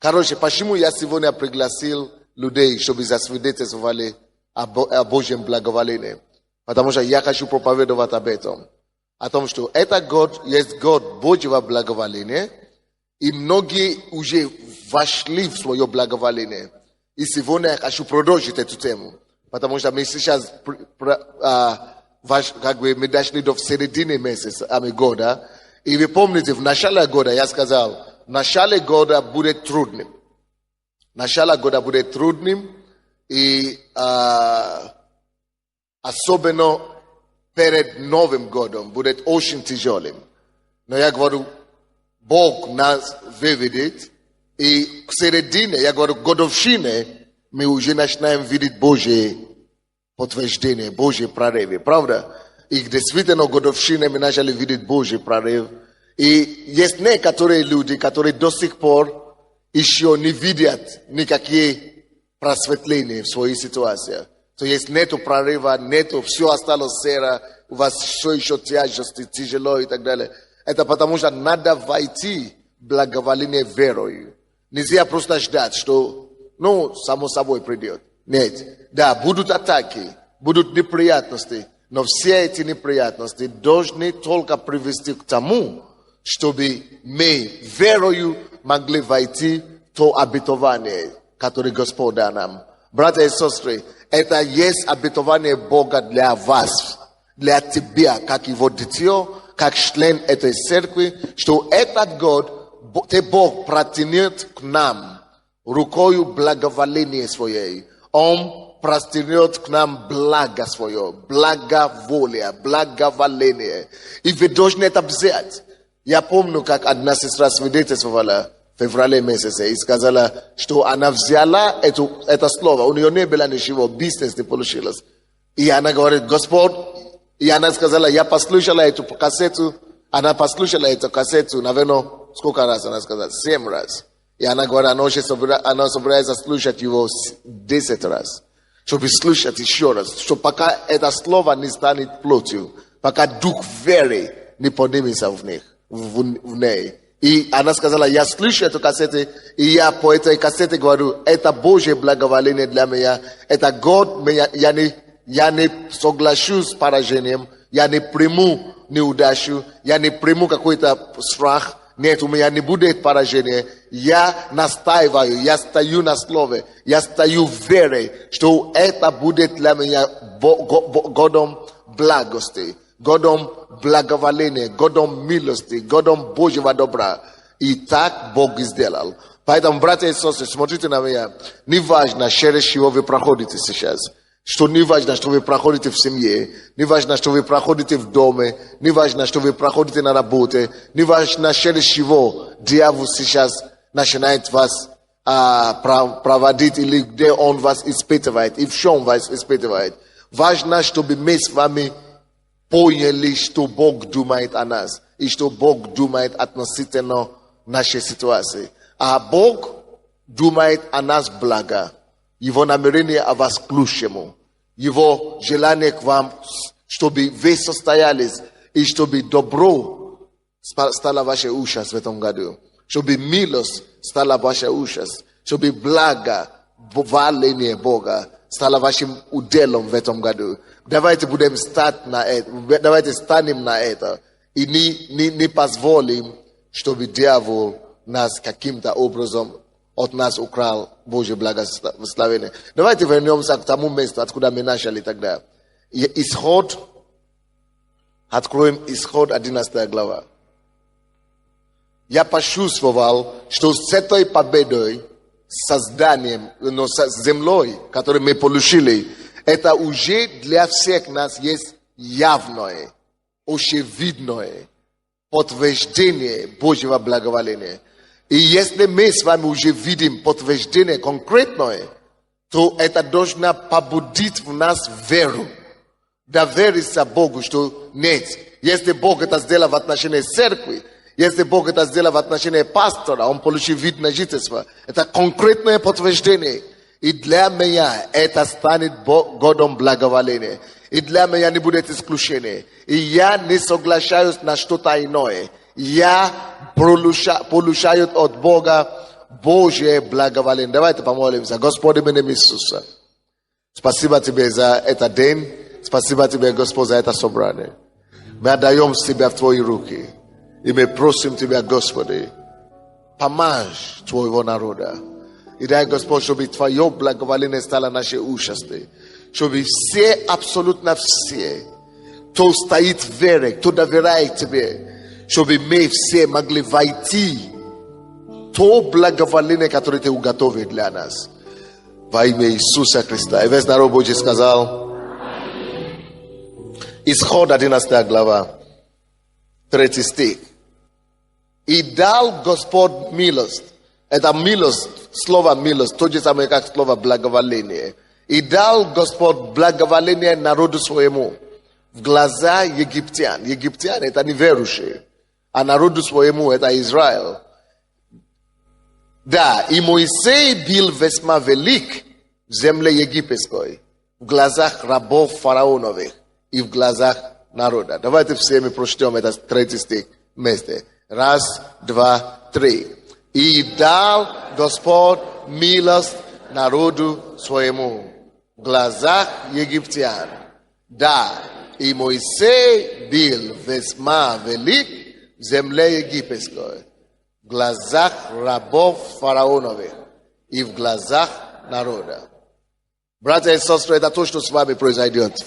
Короче, почему я сегодня пригласил людей, чтобы засвидетельствовали о Божьем благоволении? Потому что я хочу проповедовать об этом. О том, что это год, есть год Божьего благоволения, и многие уже вошли в свое благоволение. И сегодня я хочу продолжить эту тему. Потому что мы сейчас мы дошли до середины месяца, года. И вы помните, в начале года я сказал, начало года будет трудным. Начало года будет трудным. И особенно перед Новым годом будет очень тяжелым. Но я говорю, Бог нас выведет. И к середине, я говорю, годовщине, мы уже начинаем видеть Божье подтверждение, Божьи прорывы. Правда? И действительно годовщине мы начали видеть Божий прорыв. И есть некоторые люди, которые до сих пор еще не видят никакие просветления в своей ситуации. То есть нету прорыва, нету, все осталось серо, у вас все еще тяжести, тяжело и так далее. Это потому что надо войти в благоволение верою. Нельзя просто ждать, что, само собой придет. Нет. Да, будут атаки, будут неприятности, но все эти неприятности должны только привести к тому, чтобы мы верою могли войти в то обетование, которое Господь дал нам. Братья и сестры, это есть обетование Бога для вас, для тебя, как его дитё, как член этой церкви, что этот год Бог протянет к нам рукою благоволения своей. Он простерет к нам благо свое, благоволие, благоволение. И вы должны это взять. Я помню, как одна сестра свидетельствовала в феврале месяце и сказала, что она взяла это слово, у нее не было ничего, бизнес не получилось. И она говорит, Господь, и она сказала, я послушала эту кассету, она послушала эту кассету, наверное, сколько раз она сказала? 7 раз. И она говорит, она собирается слушать его 10 раз. Чтобы слушать еще раз. Что пока это слово не станет плотью, пока дух веры не поднимется в ней. И она сказала, я слышу эту кассету, и я по этой кассете говорю, это Божье благоволение для меня. Это год, я не соглашусь с поражением, я не приму неудачу, я не приму какой-то страх. Нет, у меня не будет поражения. Я настаиваю, я стою на слове, я стою в вере, что это будет для меня годом благости, годом благоволения, годом милости, годом Божьего добра. И так Бог сделал. Поэтому, братья и сестры, смотрите на меня. Не важно, через чего вы проходите сейчас. Что не важно, что вы проходите в семье, не важно, что вы проходите в доме, не важно, что вы проходите на работе, не важно, через чего дьявол сейчас начинает вас проводить или где он вас испытывает, и в чем вас испытывает. Важно, чтобы мы с вами поняли, что Бог думает о нас, и что Бог думает относительно нашей ситуации. А Бог думает о нас благо. Его намерение о вас к лучшему. Его желание к вам, чтобы вы состоялись, и чтобы добро стало вашей участь в этом году. Чтобы милость стала вашей участь. Чтобы благо, валение Бога стало вашим уделом в этом году. Давайте будем стать на это. Давайте станем на это. И не позволим, чтобы дьявол нас каким-то образом от нас украл Божье благословение. Давайте вернемся к тому месту, откуда мы начали тогда. Исход, откроем Исход 11 глава. Я почувствовал, что с этой победой, созданием, с землей, которую мы получили, это уже для всех нас есть явное, очевидное подтверждение Божьего благоволения. И если мы с вами уже видим подтверждение конкретное, то это должно побудить в нас веру. Довериться Богу, что нет. Если Бог это сделал в отношении церкви, если Бог это сделал в отношении пастора, он получил вид на жительство. Это конкретное подтверждение. И для меня это станет годом благоволения. И для меня не будет исключения. И я не соглашаюсь на что-то иное. Я получаю от Бога Божье благоволение. Давайте помолимся. Господи, в имя Иисуса. Спасибо Тебе за этот день. Спасибо Тебе, Господь, за это собрание. Мы отдаем себя в Твои руки. И мы просим Тебя, Господи, помажь Твоего народа. И дай, Господь, чтобы Твое благоволение стало нашей участью. Чтобы все, абсолютно все, кто стоит в вере, кто доверяет Тебе, чтобы мы все могли войти в то благоволение, которое Ты уготовил для нас. Во имя Иисуса Христа. И весь народ Божий сказал: Исход 11 глава, 3 стих. И дал Господь милость. Это милость, слово милость, то же самое, как слово благоволение. И дал Господь благоволение народу своему в глаза египтян. Египтян — это неверующие, а народу своему — это Израиль. Да, и Моисей был весьма велик в земле египетской, в глазах рабов фараоновых и в глазах народа. Давайте все мы прочтем этот 3 стих вместе. 1, 2, 3. И дал Господь милость народу своему в глазах египтян. Да, и Моисей был весьма велик в земле египетской, в глазах рабов фараоновых и в глазах народа. Братья и сестры, это то, что с вами произойдет.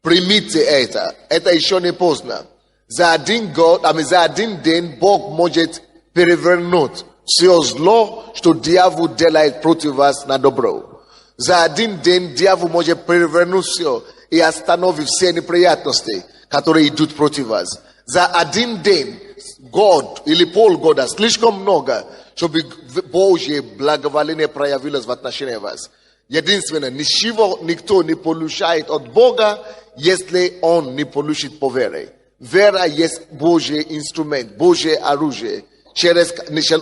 Примите это. Это еще не поздно. За один год, за один день Бог может перевернуть все зло, что дьявол делает против вас на добро. За один день дьявол может перевернуть все и остановить все неприятности, которые идут против вас. За один день год или полгода слишком много, чтобы Божье благоволение проявилось в отношении вас. Единственное, ничего никто не получает от Бога, если он не получит по вере. Вера есть Божий инструмент, Божье оружие, через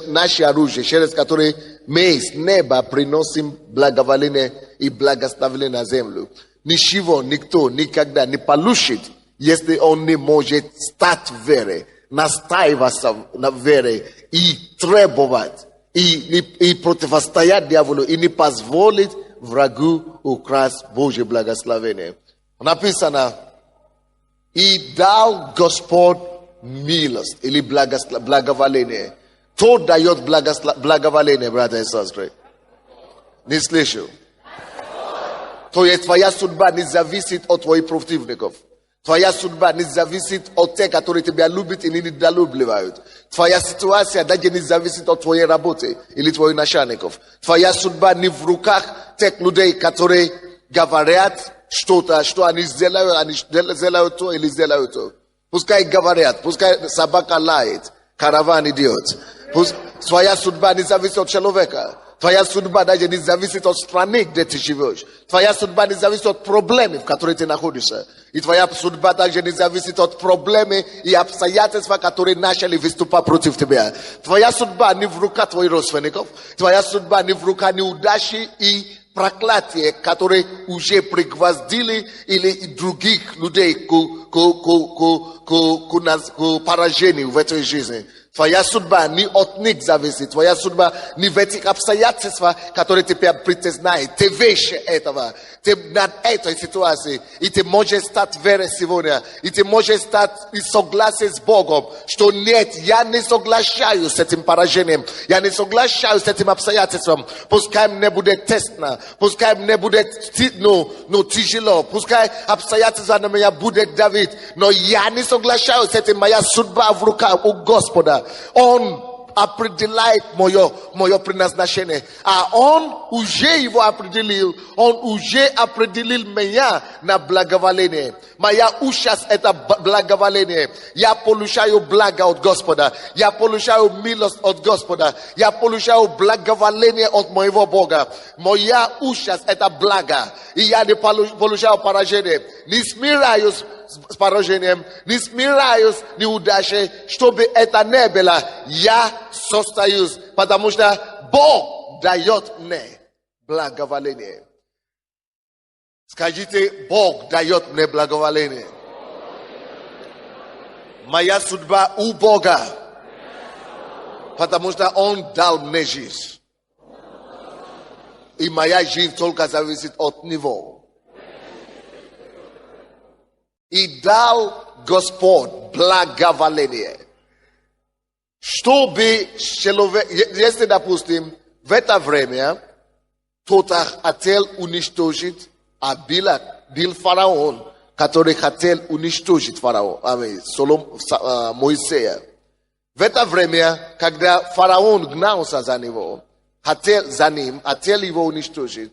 наше оружие, через которое мы с неба приносим благоволение и благословение на землю. Ничего никто никогда не получит, если он не может стать в вере, настаиваться на вере и требовать, и противостоять дьяволу, и не позволить врагу украсть Божье благословение. Написано: и дал Господь милость или благоволение. Кто дает благоволение, братья и сестры? Не слышу. То есть твоя судьба не зависит от твоих противников. Твоя судьба не зависит от тех, которые тебя любят и недолюбливают. Твоя ситуация даже не зависит от твоей работы или твоих начальников. Твоя судьба не в руках тех людей, которые говорят что-то, что они сделают то или сделают то. Пускай говорят, пускай собака лает, караван идет. Твоя судьба не зависит от человека. Твоя судьба даже не зависит от страны, где ты живешь. Твоя судьба не зависит от проблем, в которых ты находишься. И твоя судьба также не зависит от проблем и обстоятельств, которые начали выступать против тебя. Твоя судьба не в руках твоих родственников. Твоя судьба не в руках неудачи и проклятия, которые уже пригвоздили или других людей к поражению в этой жизни. Твоя судьба не от них зависит. Твоя судьба не в этих обстоятельствах, которые тебя притесняют. Ты выше этого. Ты над этой ситуацией. И ты можешь стать верой сегодня. И ты можешь стать и согласен с Богом, что нет, я не соглашаюсь с этим поражением. Я не соглашаюсь с этим обстоятельством. Пускай мне будет тесно. Пускай мне будет тяжело. Пускай обстоятельства на меня будет давить. Но я не соглашаюсь с этим. Моя судьба в руках у Господа. Он определяет мое предназначение. А он уже его определил. Он уже определил меня на благоволение. Моя участь — это благоволение. Я получаю благо от Господа. Я получаю милость от Господа. Я получаю благоволение от моего Бога. Моя участь — это благо. И я не получаю поражение. Не смиряюсь с поражением, не смиряюсь неудачей, чтобы это не было. Я состаюсь, потому что Бог дает мне благоволение. Скажите: Бог дает мне благоволение. Моя судьба у Бога. потому что он дал мне жизнь. И моя жизнь только зависит от него. И дал Господь благоволение. Чтобы человек, если, допустим, в это время кто-то хотел уничтожить, а был фараон, который хотел уничтожить Моисея. В это время, когда фараон гнался за него, хотел его уничтожить,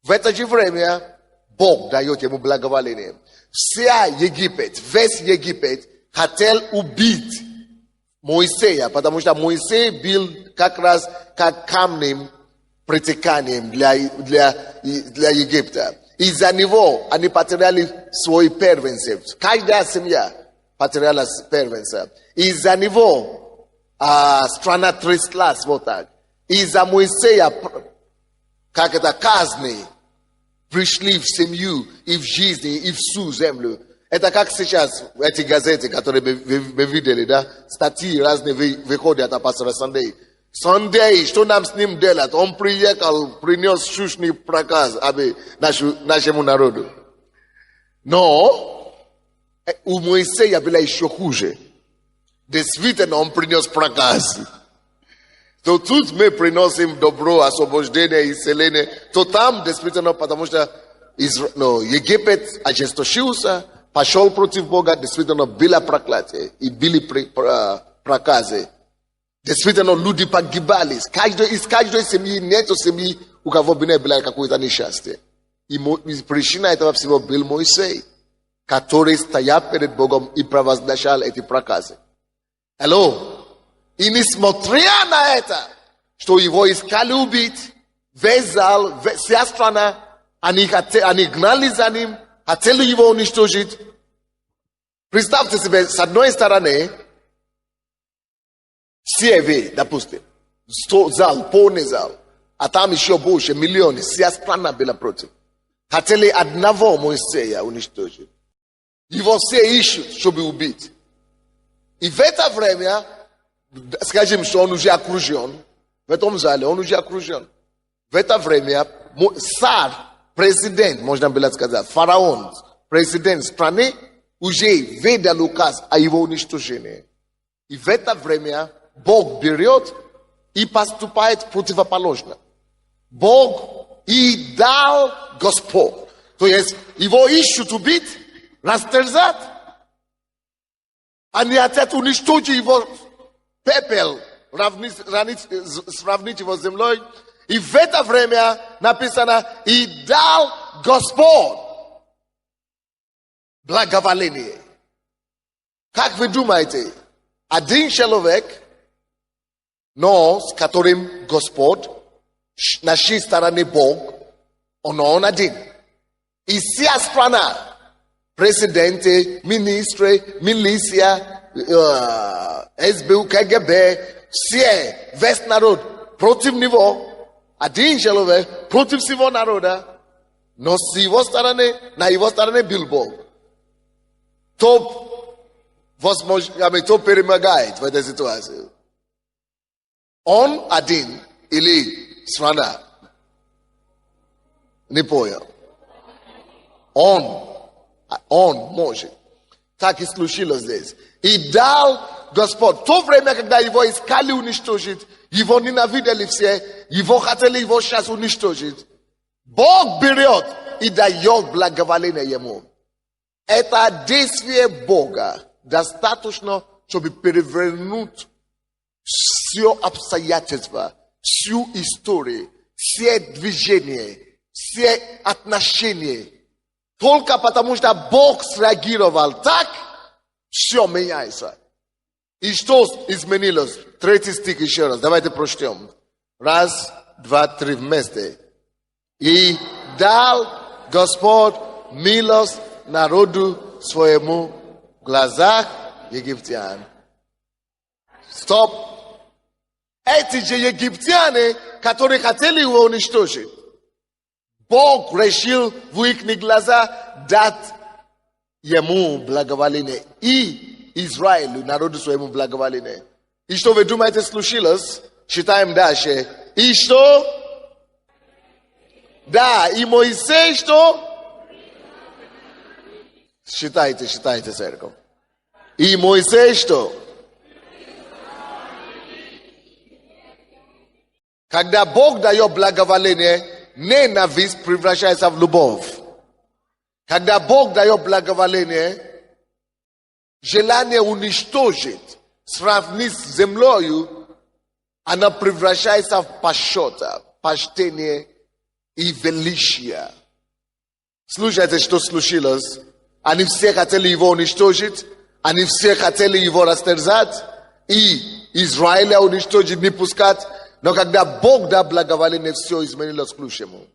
в это же время Бог дает ему благоволение. Весь Египет хотел убить Моисея, потому что Моисей был как раз как камнем притеканием для Египта. Из-за него они потеряли свой первенство. Каждая семья потеряла первенство. Из-за него страна тряслась вот так. Из-за Моисея, как это, казни пришли в семью и в жизнь, и в всю землю. Это как сейчас эти газеты, которые вы видели, да? Статьи разные выходят от пастора Сандей. Сандей, что нам с ним делать? Он приехал, принес шушный проказ нашему народу. Но у Моисея было еще хуже. Действительно, он принес проказ. То тут мы приносим добро, освобождение, исцеление. То там, действительно, потому что Египет ожесточился, пошел против Бога, действительно, было проклятие и были проказы. Действительно, люди погибали. Из каждой семьи, нету семьи, у кого бы не было какое-то несчастье. И причина этого всего был Моисей, который стоял перед Богом и провозглашал эти проказы. И несмотря на это, что его искали убить, весь зал, вся страна, они гнали за ним, хотели его уничтожить. Представьте себе, с одной стороны, все вы, допустим, зал, полный зал, а там еще больше, миллионы, вся страна была против. Хотели одного Моисея уничтожить. Его все ищут, чтобы убить. И в это время, скажем, что он уже окружен, в этом зале он уже окружен. В это время царь, президент, можно было сказать, фараон, президент страны, уже выдал указ о его уничтожении. И в это время Бог берет и поступает противоположно. Бог и дал Господь. То есть его ищут убить, растерзать. Они хотят уничтожить его пепел, сравнить его с землей. И в это время написано, и дал Господь благоволение. Как вы думаете, один человек, но с которым Господь, на чьей стороне Бог, он один. И вся страна, президенты, министры, милиция, СБУ, КГБ, все, весь народ против него, один человек против всего народа, но с его стороны, на его стороне был Бог. Кто перемогает в этой ситуации? Он один или страна? Не понял. Он может. Так и случилось здесь. И дал Господь. В то время, когда его искали уничтожить, его ненавидели все, его хотели его сейчас уничтожить, Бог берет и дает благоволение ему. Это действие Бога достаточно, чтобы перевернуть все обстоятельства, всю историю, все движения, все отношения. Только потому, что Бог среагировал так, все меняется. И что изменилось? 3 стих еще раз. Давайте прочтем. 1, 2, 3 вместе. И дал Господь милость народу своему в глазах египтян. Стоп. Эти же египтяне, которые хотели его уничтожить, Бог решил в их глаза дать ему благоволение и Израилю, народу своему благоволение. И что, вы думаете, случилось? Читаем дальше. И что? Да, и Моисей что? Считайте, церковь. И Моисей что? Когда Бог дает благоволение, ненависть превращается в любовь. Когда Бог дает благоволение, желание уничтожить, сравнить с землей, она превращается в почтение и величие. Слушайте, что случилось. Они все хотели его уничтожить, они все хотели его растерзать, и Израиля уничтожить, не пускать. Но когда Бог дал благоволение, все изменилось к лучшему.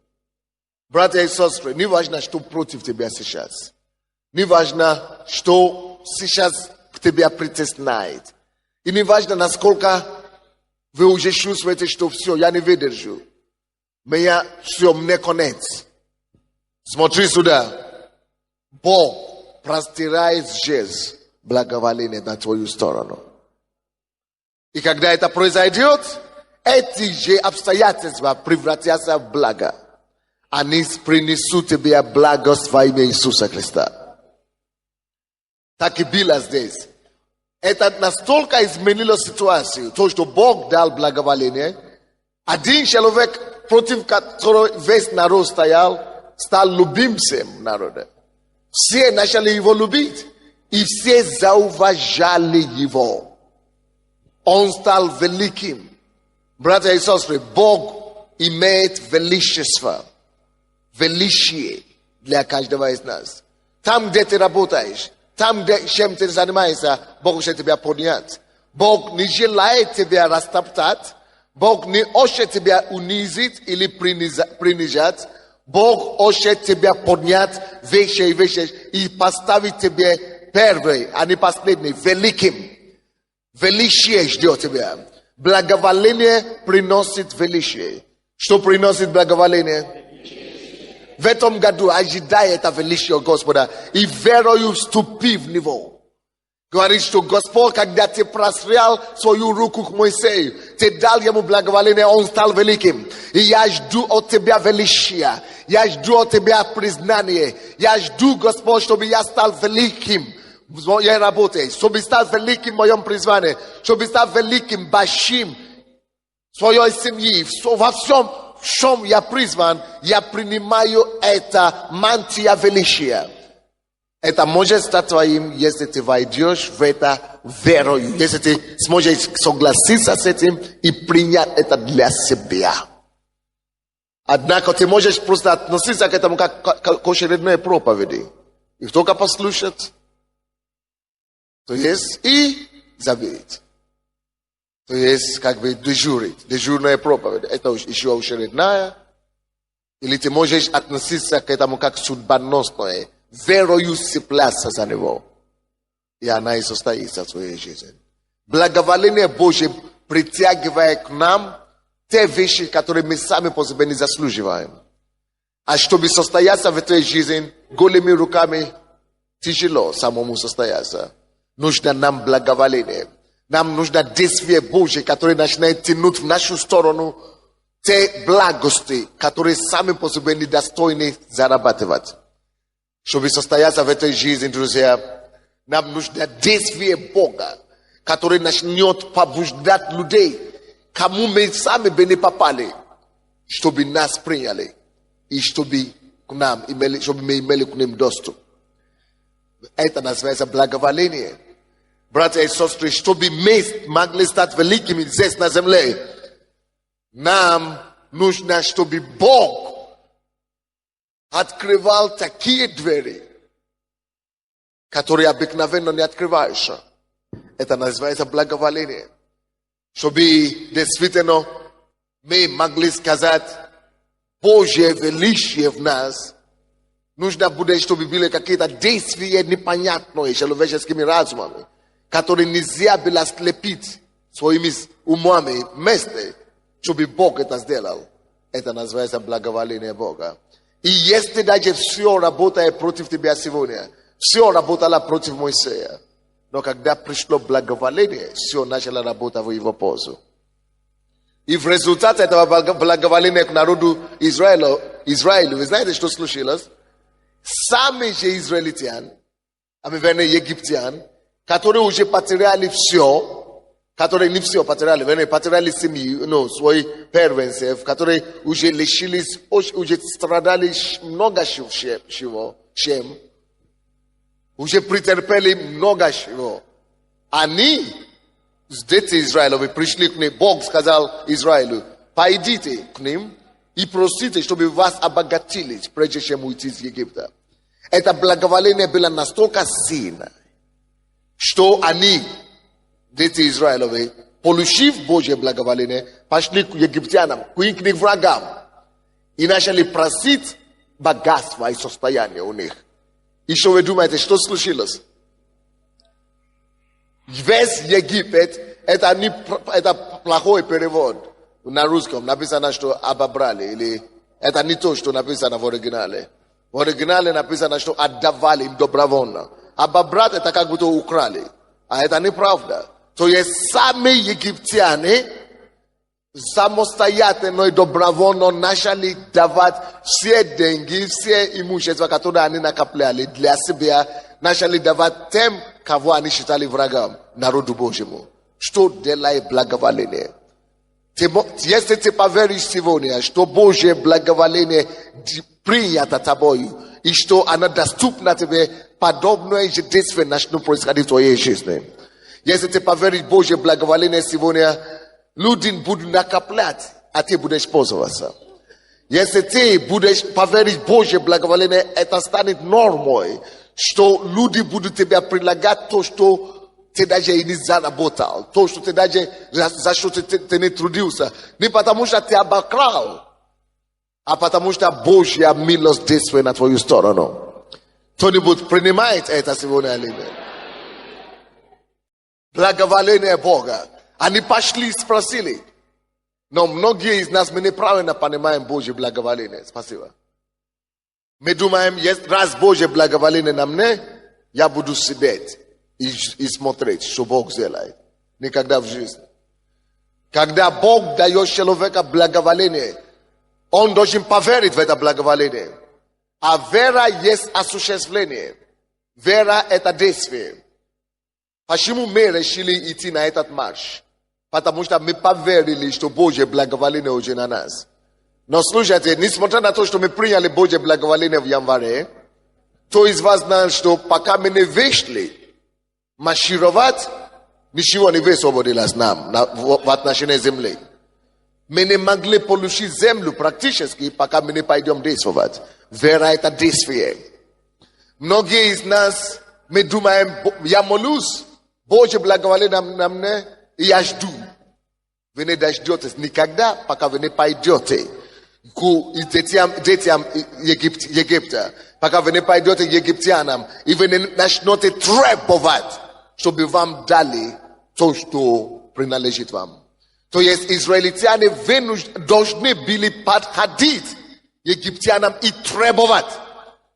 Братья и сестры, не важно, что против тебя сейчас. Не важно, что сейчас тебя притесняет. И не важно, насколько вы уже чувствуете, что все, я не выдержу. Все, мне конец. Смотри сюда. Бог простирает жезл благоволения на твою сторону. И когда это произойдет, эти же обстоятельства превратятся в благо. Они принесут тебе благо во имя Иисуса Христа. Так и было здесь. Это настолько изменило ситуацию, то, что Бог дал благоволение. Один человек, против которого весь народ стоял, стал любимцем народа. Все начали его любить. И все зауважали его. Он стал великим. Братья и сестры, Бог имеет величество. Величие для каждого из нас. Там, где ты работаешь, там, чем ты занимаешься, Бог хочет тебя поднять. Бог не желает тебя растоптать. Бог не хочет тебя унизить или принижать. Бог хочет тебя поднять выше и выше и поставить тебя первый, а не последний, великим. Величие ждет тебя. Благоволение приносит величие. Что приносит благоволение? В этом году ожидай это величие Господа и верою вступи в него. Говорит, что Господь, когда ты прострял свою руку к Моисею, ты дал ему благоволение, он стал великим. И я жду от тебя величия. Я жду от тебя признания. Я жду, Господь, чтобы я стал великим в моей работе, чтобы стал великим в моем призвании, чтобы стал великим, большим в своей семье, во всем, в чем я призван, я принимаю это мантия величия. Это может стать твоим, если ты войдешь в это верою, если ты сможешь согласиться с этим и принять это для себя. Однако ты можешь просто относиться к этому как к очередной проповеди. И только послушать, то есть и забыть. То есть как бы дежурить, дежурная проповедь. Это еще очередная. Или ты можешь относиться к этому как судьбоносное. Верою цепляться за него. И она и состоится в своей жизни. Благоволение Божье притягивает к нам те вещи, которые мы сами по себе не заслуживаем. А чтобы состояться в этой жизни, голыми руками тяжело самому состояться. Нужно нам благоволение. Нам нужно действие Божье, которое начинает тянуть в нашу сторону те благости, которые сами по себе недостойны зарабатывать. Чтобы состояться в этой жизни, друзья, нам нужно действие Бога, который начнет побуждать людей, кому мы сами бы не попали, чтобы нас приняли и чтобы к нам чтобы мы имели к ним доступ. Это называется благоволение. Братья и сестры, чтобы мы могли стать великими здесь на земле, нам нужно, чтобы Бог открывал такие двери, которые обыкновенно не открываются. Это называется благоволение. Чтобы действительно мы могли сказать Божье величие в нас, нужно будет, чтобы были какие-то действия непонятные человеческими разумами, которые нельзя было слепить своими умами вместе, чтобы Бог это сделал. Это называется благоволение Бога. И если даже все работает против тебя сегодня, все работало против Моисея, Но когда пришло благоволение, все начало работать в его пользу. И в результате этого благоволения к народу Израилю, вы знаете, что случилось? Сами же израильтяне, вернее, египтян, которые уже потеряли все, которые не все потеряли, вернее, потеряли семью, свои первенцев, которые уже лишились, уже страдали много чем, уже претерпели много чего. Они, дети Израилевы, пришли к ним, Бог сказал Израилю, пойдите к ним и просите, чтобы вас обогатились, прежде чем уйти из Египта. Это благоволение было настолько сильно, что они, дети Израилевы, получив Божье благоволение, пошли к египтянам, к их врагам, и начали просить богатства и состояния у них. И что вы думаете, что случилось? Весь Египет, это плохой перевод. На русском написано, что обобрали, или это не то, что написано в оригинале. В оригинале написано, что отдавали им добровольно. Обобрать это как будто украли. А это неправда. То есть сами египтяне самостоятельно и добровольно начали давать все деньги, все имущества, которые они накопляли для себя, начали давать тем, кого они считали врагом, народу Божьему. Что делает благоволение? Если ты поверишь сегодня, что Божье благоволение принято тобою, и что оно доступно тебе, подобное же действие начнут происходить в твоей жизни. Если ты поверишь в Божье благоволение сегодня, люди будут накоплять, а ты будешь пользоваться. Если ты будешь поверить в Божье благоволение, это станет нормой, что люди будут тебя прилагать то, что ты даже и не заработал, то, что ты даже за что ты не трудился. Не потому что ты обокрал, а потому что Божья милость действует на твою сторону. Кто-нибудь принимает это сегодня или нет? Благоволение Бога. Они пошли и спросили. Но многие из нас, мы неправильно понимаем Божье благоволение. Спасибо. Мы думаем, раз Божье благоволение на мне, я буду сидеть и смотреть, что Бог сделает. Никогда в жизни. Когда Бог дает человеку благоволение, он должен поверить в это благоволение. А вера есть осуществление. Вера – это действие. Почему мы решили идти на этот марш? Потому что мы поверили, что Божье благоволение уже на нас. Но слушайте, несмотря на то, что мы приняли Божье благоволение в январе, кто из вас знает, что пока мы не вышли маршировать, ничего не высвободилось нам в отношении земли. Мы не могли получить землю практически, пока мы не пойдем действовать. Вера – это действие. Многие из нас, мы думаем, я молюсь, Божье благоволение на мне, и я жду. Вы не дождетесь никогда, пока вы не пойдете к детям Египта. Пока вы не пойдете к египтянам, и вы не начнете требовать, чтобы вам дали то, что принадлежит вам. То есть израильтяне должны были подходить египтянам и требовать.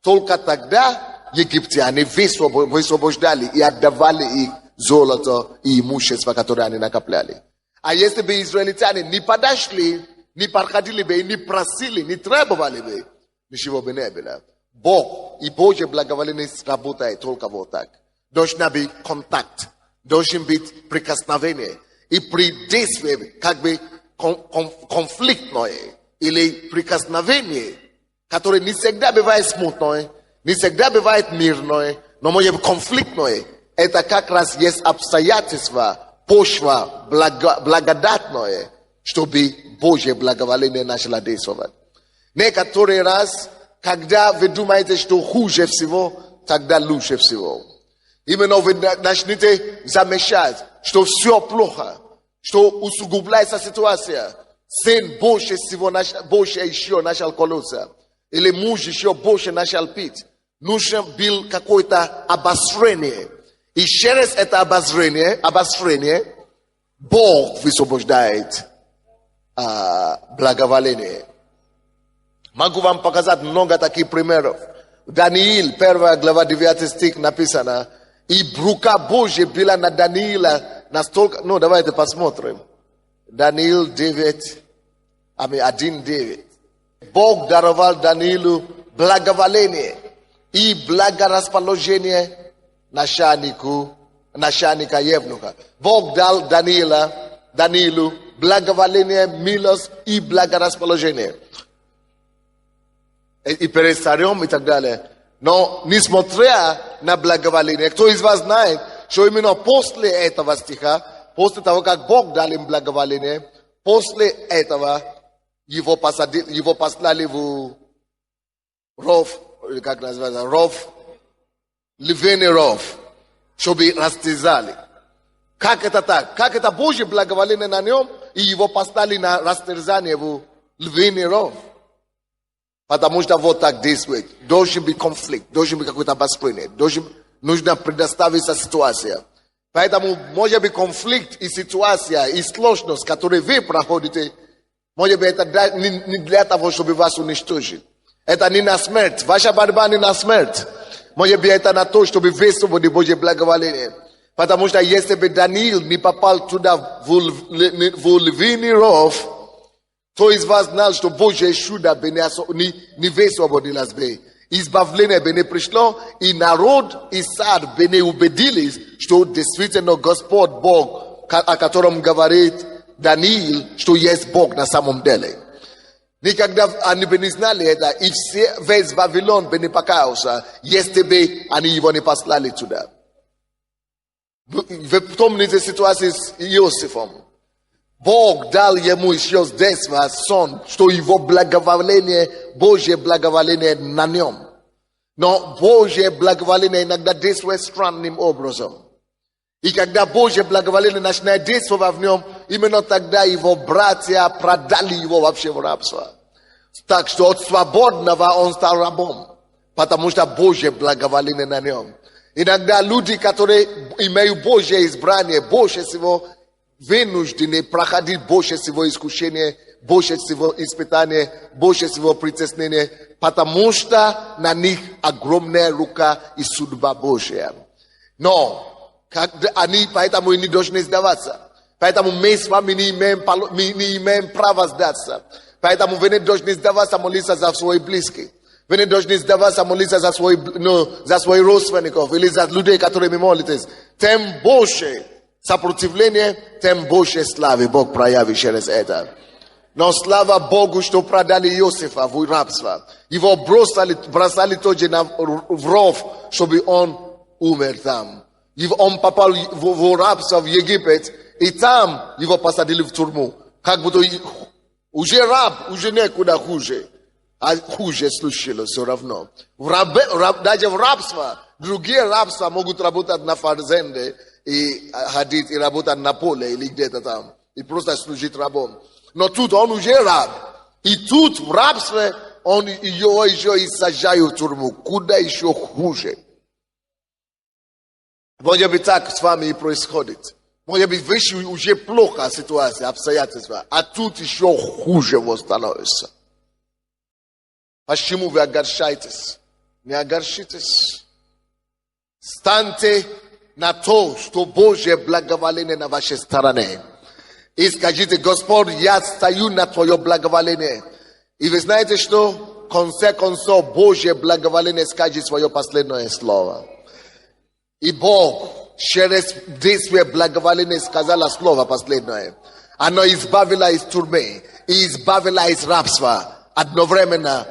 Только тогда египтяне высвобождали и отдавали их золото и имущество, которое они накопляли. А если бы израильтяне не подошли, не подходили бы, не просили, не требовали бы, ничего бы не было. Бог и Божье благоволение работает только вот так. Должен быть контакт, должен быть прикосновение. И при действии, как бы конфликтное или прикосновение, которое не всегда бывает смутное, не всегда бывает мирное, но может быть конфликтное, это как раз есть обстоятельства, почва благодатное, чтобы Божье благоволение начало действовать. Некоторый раз, когда вы думаете, что хуже всего, тогда лучше всего. Именно вы начнете замечать, что все плохо, что усугубляется ситуация. Сын больше всего, больше еще начал колоться. Или муж еще больше начал пить. Нужно было какое-то обострение. И через это обострение, Бог высвобождает благоволение. Могу вам показать много таких примеров. Даниил, 1 глава, 9 стих написано. И рука Божья была на Даниила настолько... Ну, давайте посмотрим. Даниил 9, 1:9. Бог даровал Даниилу благоволение и благорасположение начальника Евнуха. Бог дал Даниилу благоволение, милость и благорасположение. И перед царем и так далее. Но несмотря на благоволение, кто из вас знает, что именно после этого стиха, после того, как Бог дал им благоволение, после этого его послали в ров, как называется, ров, львиный ров, чтобы растязали. Как это так? Как это Божье благоволение на нем, и его послали на растерзание в львиный ров? Потому что вот так действует. Должен быть конфликт, должен быть какое-то обострение, нужно предоставиться ситуация. Поэтому может быть конфликт и ситуация, и сложность, которую вы проходите, может быть это не для того, чтобы вас уничтожить. Это не на смерть. Ваша борьба не на смерть. Может быть это на то, чтобы высвободить Божье благоволение. Потому что если бы Даниил не попал туда в львиный ров, кто из вас знал, что Божье чудо не высвободилось бы? Избавление бы не пришло, и народ и сад бы не убедились, что действительно Господь Бог, о котором говорит Даниил, что есть Бог на самом деле. Никогда они бы не знали это, и весь Вавилон бы не покаялся, если бы они его не послали туда. Вы помните ситуацию с Иосифом? Бог дал ему еще с детства сон, что его благоволение, Божье благоволение на нем. Но Божье благоволение иногда действует странным образом. И когда Божье благоволение начинает действовать в нем, именно тогда его братья продали его вообще в рабство. Так что от свободного он стал рабом, потому что Божье благоволение на нем. Иногда люди, которые имеют Божье избрание, больше всего вынуждены проходить больше всего искушения, больше всего испытания, больше всего притеснения, потому что на них огромная рука и судьба Божья. Но они поэтому и не должны сдаваться. Поэтому мы с вами не имеем права сдаться. Поэтому вы не должны сдаваться, молиться за своих близких. Вы не должны сдаваться, молиться за своих родственников или за людей, которыми молитесь. Тем больше сопротивление, тем больше славы Бог проявит через это. Но слава Богу, что продали Иосифа в рабство. Его бросали тоже в ров, чтобы он умер там. Он попал в рабство в Египет, и там его посадили в тюрьму. Как будто уже раб, уже некуда хуже. А хуже случилось все равно. Даже в рабство, другие рабства могут работать на фарзенде, и ходить и работать на поле или где-то там. И просто служить рабом. Но тут он уже раб. И тут в рабстве он его еще и сажают в тюрьму. Куда еще хуже. Может быть так с вами и происходит. Может быть выше уже плохо ситуация, обстоятельства. А тут еще хуже вот становится. Почему вы огорчаетесь? Не огорчитесь. Станьте на то, что Божье благоволение на вашей стороне. И скажите: Господь, я стою на твое благоволение. И вы знаете, что в конце концов Божье благоволение скажет свое последнее слово. И Бог через действие благоволения сказала слово последнее. Оно избавило из тюрьмы и избавило из рабства одновременно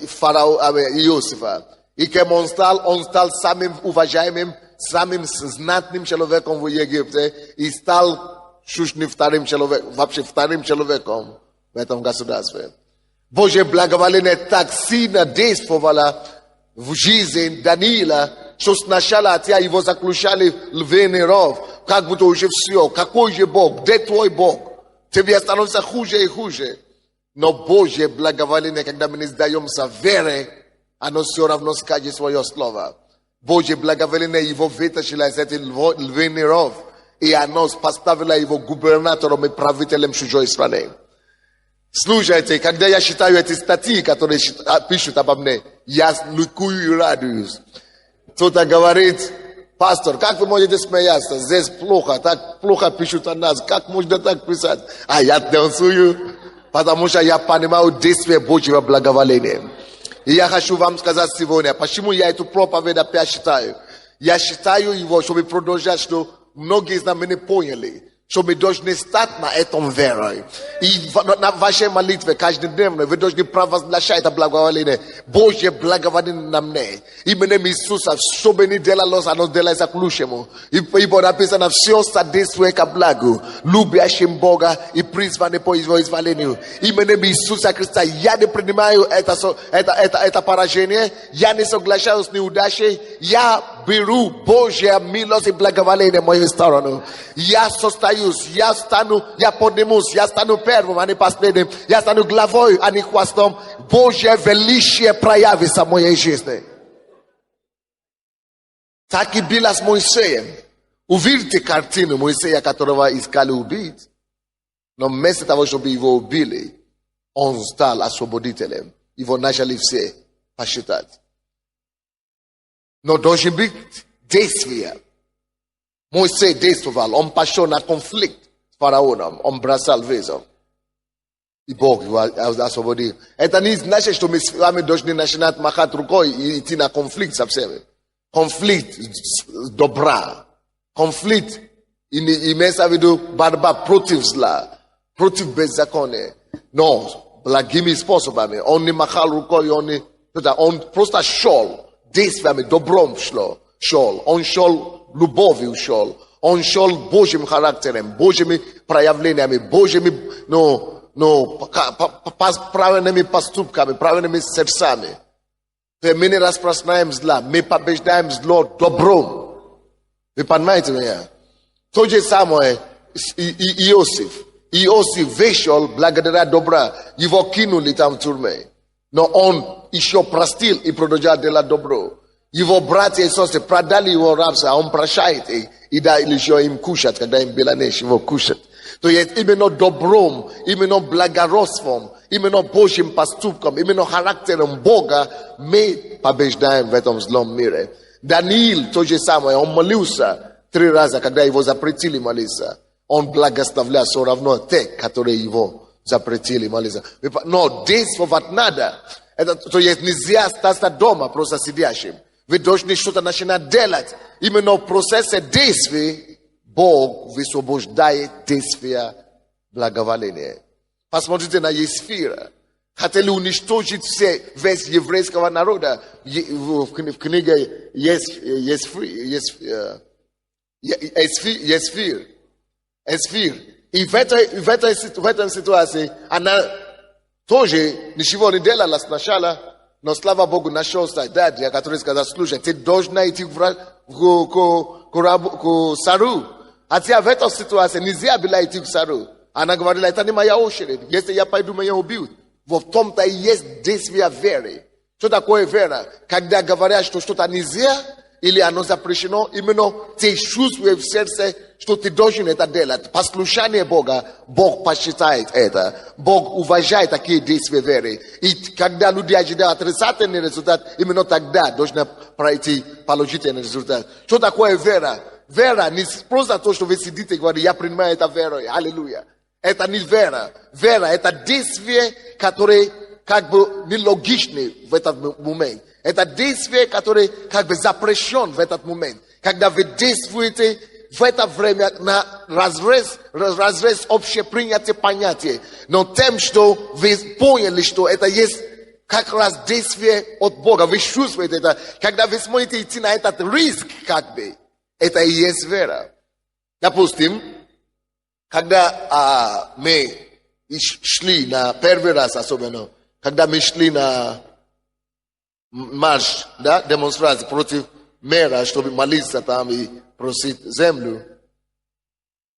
фараона Иосифа. И кем он стал самым уважаемым, самым знатным человеком в Египте, и стал чуть не вторым человеком, вообще вторым человеком в этом государстве. Божье благоволение так сильно действовало в жизнь Даниила, что сначала от его заключали в львиный ров, как будто уже все, какой же Бог, где твой Бог? Тебе становится хуже и хуже. Но Божье благоволение, когда мы не сдаемся вере, оно все равно скажет свое слово. Божье благоволение его вытащило из этого львиный ров, и оно поставило его губернатором и правителем чужой страны. Слушайте, когда я читаю эти статьи, которые пишут обо мне, я ликую и радуюсь. Кто-то говорит: Пастор, как вы можете смеяться? Здесь плохо, так плохо пишут о нас. Как можно так писать? А я танцую, потому что я понимаю действие Божьего благоволения. И я хочу вам сказать сегодня, почему я эту проповедь опять считаю. Я считаю его, чтобы продолжать, что многие из нас не поняли, что мы должны стать на этом верой. И на вашей молитве каждодневно вы должны провозглашать это благоволение. Божье благоволение на мне. Именем Иисуса, что бы ни делалось, оно делается к лучшему. Ибо написано, все содействует ко благу, любящим Бога и призваны по его изволению. Именем Иисуса Христа, я не принимаю это поражение, я не соглашаюсь с неудачей, я беру Божья милость и благоволение в мою сторону. Я состоюсь, я поднимусь, я стану первым, а не последним. Я стану главой, а не хвостом. Божье величие проявится в моей жизни. Так и было с Моисеем. Увидите картину Моисея, которого искали убить. Но вместо того, чтобы его убили, он стал освободителем. Его начали все посчитать. Но должен быть действие. Моисей действовал, он пошел на конфликт с фараоном, он бросал вызов. И Бог его освободил. Это не значит, что мы с вами должны начинать махать рукой и идти на конфликт со всеми. Конфликт добра. Конфликт имеется в виду борьба против зла, против беззакония. Но благими способами. Он не махал рукой, он просто шел действиями, добром шел. Он шел любовью шел. Он шел Божьим характером, Божьими проявлениями, Божьими правильными поступками, правильными сердцами. Мы не распространяем зла, мы побеждаем зло добром. Вы понимаете меня? То же самое Иосиф. Иосиф вышел благодаря добра. Его кинули там в тюрьме. Но он еще простил и продолжал делать добро. Его братья и сестры продали его рабство, а он прощает и дает еще им кушать, когда им было нечего кушать. То есть именно добром, именно благородством, именно Божьим поступком, именно характером Бога мы побеждаем в этом злом мире. Даниил то же самое, он молился 3 раза, когда его запретили молиться. Он благословлял все равно те, которые его запретили молиться. Но действовать надо. То есть нельзя остаться дома просто сидящим. Вы должны что-то начинать делать. Именно в процессе действий Бог высвобождает действия благоволения. Посмотрите на Есфира. Хотели уничтожить весь еврейского народа. В книге Есфир. И в этой ситуации она тоже ничего не делала сначала. Но, слава Богу, нашелся дядя, который сказал, слушай, ты должна идти к царю. Хотя в этой ситуации нельзя было идти к царю. Она говорила, это не моя очередь. Если я пойду, меня убьют. В том-то и есть действие веры. Что такое вера? Когда говорят, что что-то нельзя, или оно запрещено, именно ты чувствуешь в сердце, что ты должен это делать. Послушание Бога, Бог посчитает это. Бог уважает такие действия веры. И когда люди ожидают отрицательный результат, именно тогда должны пройти положительный результат. Что такое вера? Вера не просто то, что вы сидите и говорите, я принимаю это верой. Аллилуйя. Это не вера. Вера – это действие, которое как бы нелогичны в этот момент. Это действие, которое как бы запрещен в этот момент. Когда вы действуете в это время на разрез общепринятые понятия. Но тем, что вы поняли, что это есть как раз действие от Бога. Вы чувствуете это. Когда вы сможете идти на этот риск, как бы, это и есть вера. Допустим, когда мы шли на первый раз особенно, когда мы шли на марш, да, демонстрацию против мэра, чтобы молиться там и просить землю.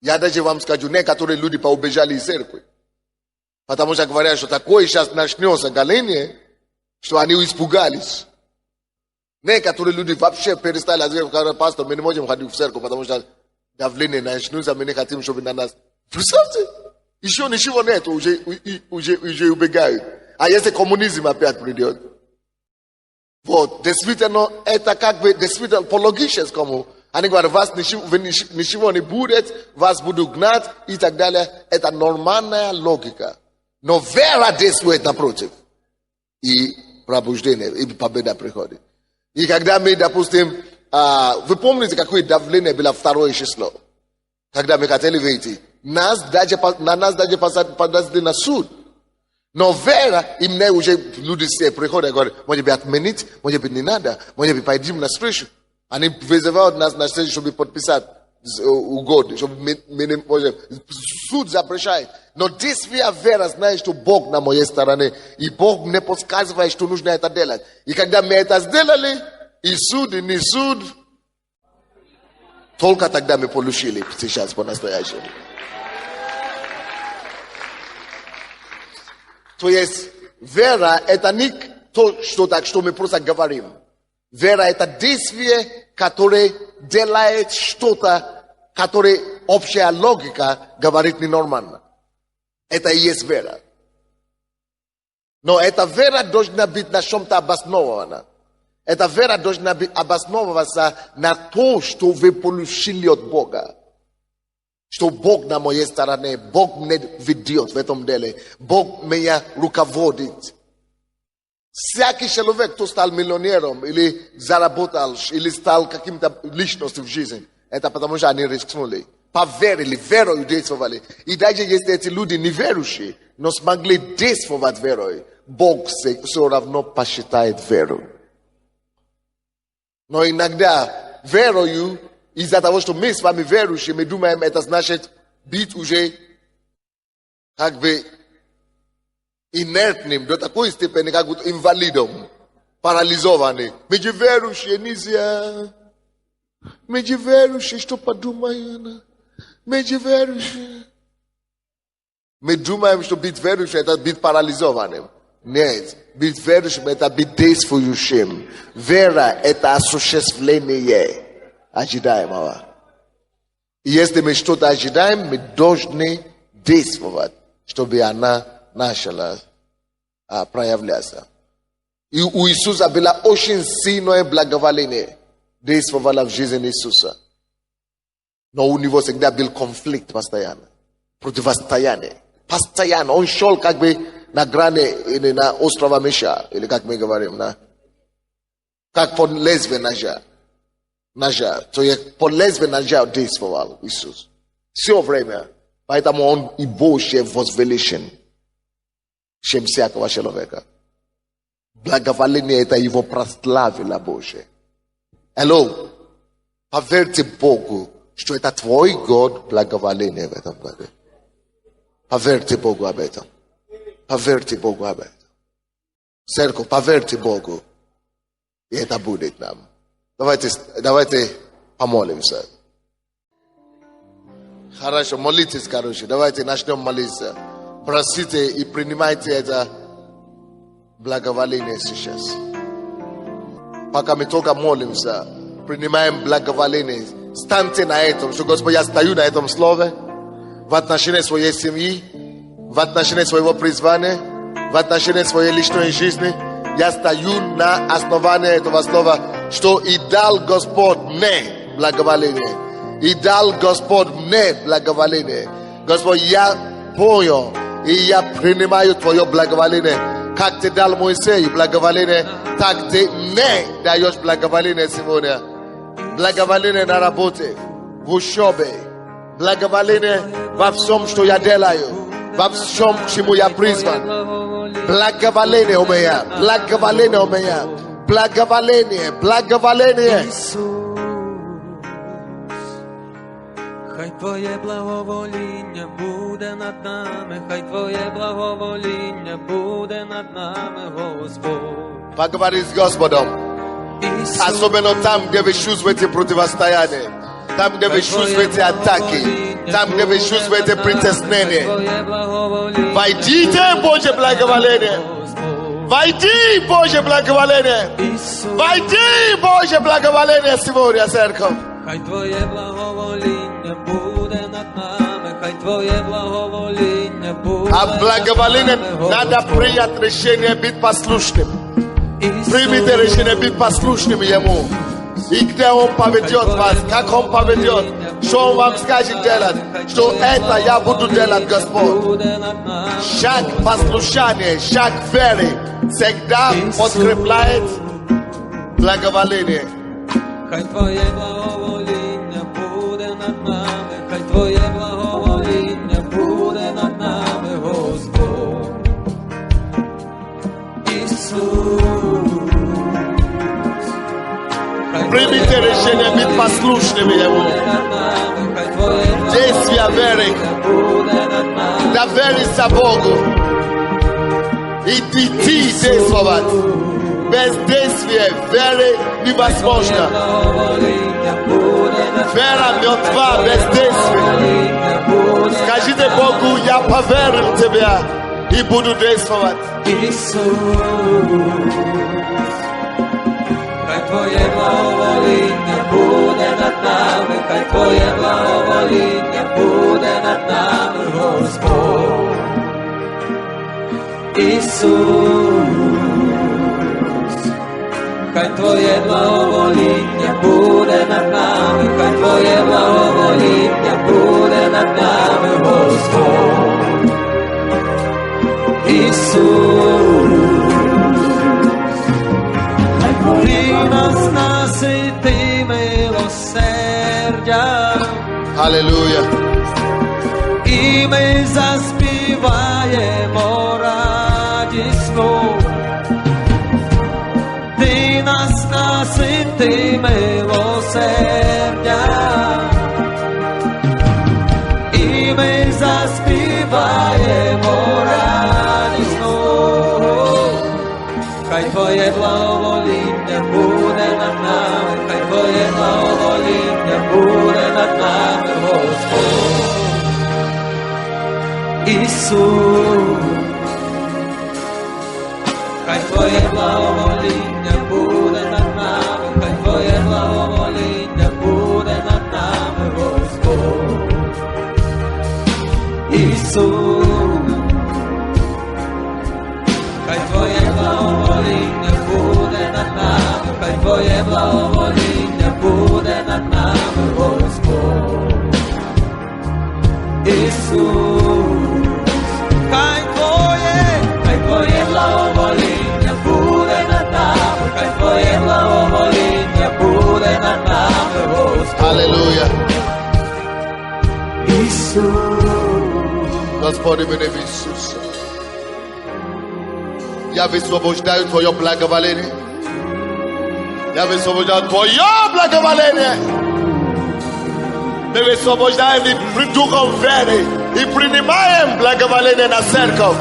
Я даже вам скажу, некоторые люди поубежали из церкви. Потому что говорят, что такое сейчас начнется голение, что они испугались. Некоторые люди вообще перестали говорить, пастор, мы не можем ходить в церковь, потому что давление начнется, мы не хотим, чтобы на нас. Представьте, еще ничего нет, уже убегают. А если коммунизм опять придет? Вот, действительно, это как бы, действительно, по логическому, Они говорят, вас ничего не будет, вас будут гнать и так далее. Это нормальная логика. Но вера действует напротив. И пробуждение, и победа приходит. И когда мы, допустим, вы помните, какое давление было 2 число? Когда мы хотели выйти. На нас даже подали на суд. Но вера, и мне уже люди все приходят и говорят, может быть отменить, может быть не надо, может быть пойдем на встречу. Они вызывают нас на встречу, чтобы подписать угоду, чтобы суд запрещает. Но действие вера знает, что Бог на моей стороне. И Бог мне подсказывает, что нужно это делать. И когда мы это сделали, и суд, и не суд, только тогда мы получили сейчас по-настоящему. То есть вера это не то, что мы просто говорим. Вера это действие, которое делает что-то, которое общая логика говорит ненормально. Это и есть вера. Но эта вера должна быть на чем-то обоснована. Эта вера должна быть обосновываться на то, что вы получили от Бога. Что Бог на моей стороне, Бог меня ведет в этом деле, Бог меня руководит. Всякий человек, кто стал миллионером, или заработал, или стал каким-то личностью в жизни, это потому что они рискнули. Поверили, верою действовали. И даже если эти люди неверующие, но смогли действовать верой, Бог все равно посчитает веру. Но иногда верою, из-за того, что мы с вами верующие, мы думаем, это значит быть уже как бы инертным, до такой степени, как будто инвалидом, парализованным. Мы же верующие, нельзя. Мы же верующие, что подумают. Мы же верующие. Мы думаем, что быть верующим, это быть парализованным. Нет, быть верующим, это быть действующим. Вера, это осуществление ожидаемого. И если мы что-то ожидаем, мы должны действовать, чтобы она начала проявляться. И у Иисуса было очень сильное благоволение. Действовало в жизни Иисуса. Но у него всегда был конфликт постоянно. Противостояние. Постоянно. Он шел как бы на грани или на острова Меша. Или как мы говорим, как под лезвие ножа. То есть под лезвие ножа действовал Иисус. Все время. Поэтому он и больше возвеличен, чем всякого человека. Благоволение это его прославило Боже. Алло. Поверьте Богу, что это твой год благоволения в этом году. Поверьте Богу об этом. Поверьте Богу об этом. Церковь, поверьте Богу. И это будет нам. Давайте помолимся. Хорошо, молитесь, короче. Давайте начнем молиться. Просите и принимайте это благоволение сейчас. Пока мы только молимся, принимаем благоволение. Станьте на этом, что Господь, я стою на этом слове в отношении своей семьи, в отношении своего призвания, в отношении своей личной жизни. Я стою на основании этого слова, что и дал Господь мне благоволение. И дал Господь мне благоволение. Господь, я понял, и я принимаю Твое благоволение. Как Ты дал Моисею благоволение, так Ты мне даешь благоволение сегодня. Благоволение на работе, в учебе. Благоволение во всем, что я делаю. Во всем, к чему я призван. Благоволение у меня. Благоволение у меня. Благоволение. Благоволение. Хай Твоє благовоління буде над нами, хай Твоє благовоління буде над нами, Господь. Поговори с Господом. Особенно там, где вы чувствуете противостояние. Там, где вы чувствуете атаки. Там, где вы чувствуете притеснение. Войдите, Божье благоволение. Войди, Божье благоволение. Войди, Божье благоволение сегодня, церковь. Хай Твоє благовоління буде над нами, хай Твоє благовоління буде А над благоволение нами, надо принять решение быть послушным. Примите решение быть послушным Ему. I gdy on powiedział was, jak on powiedział, що он вам скажет делать, что это я буду делать, Господь. буде над нами. Шаг послушания, шаг веры всегда подкрепляет благоволение. Хай Твоє благовоління буде над нами, хай Твоє благовоління буде над нами, Господь. Ісус. Примите решение быть послушными Ему. Действия веры, довериться Богу и идти действовать. Без действия веры невозможно. Вера мертва без действия. Скажите Богу, я поверил в Тебя и буду действовать. Хай Твоє благовоління буде над нами, хай Твоє благовоління буде над нами, Господь. Ісус. Хай Твоє благовоління буде над нами, хай Твоє благовоління буде над нами, Господь. Ісус. Ти нас насити милосердям, Аллилуйя. і ми заспіваємо радісно. Ти нас насити милосердям, і ми заспіваємо радісно. Хай Твоє благовоління буде над нами, хай Твоє благовоління буде над нами, Господь. Ісус. Хай Твоє благовоління буде над нами, хай Твоє благовоління буде над нами, Господь. Ісус. Хай Твоє благовоління буде над нами, хай Твоє благовоління буде над нами, Господь. Ісус. Хай Твоє благовоління буде над нами, хай Твоє благовоління буде над нами, Господь. Аллилуйя. Ісус. Господи, в имя Иисуса. Я высвобождаю Твое благоволение. Я высвобождаю Твое благоволение. Мы высвобождаем и духом веры и принимаем благоволение на церковь.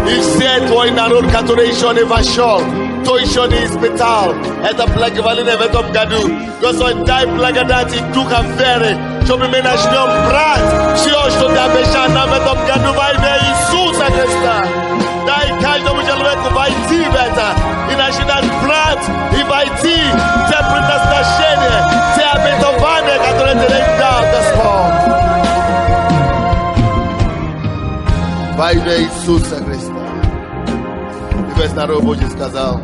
И все Твой народ, который еще не вошел, кто еще не испытал это благоволение в этом году. Господь, дай благодать и духа веры, чтобы мы начнем брать все, что Ты обещал нам в этом году во имя Иисуса Христа. Дай каждому человеку войти в это и начинать брать и войти в те предназначения, те обетования, которые Ты нам дал, Господь. Во имя Иисуса Христа. И весь народ Божий сказал.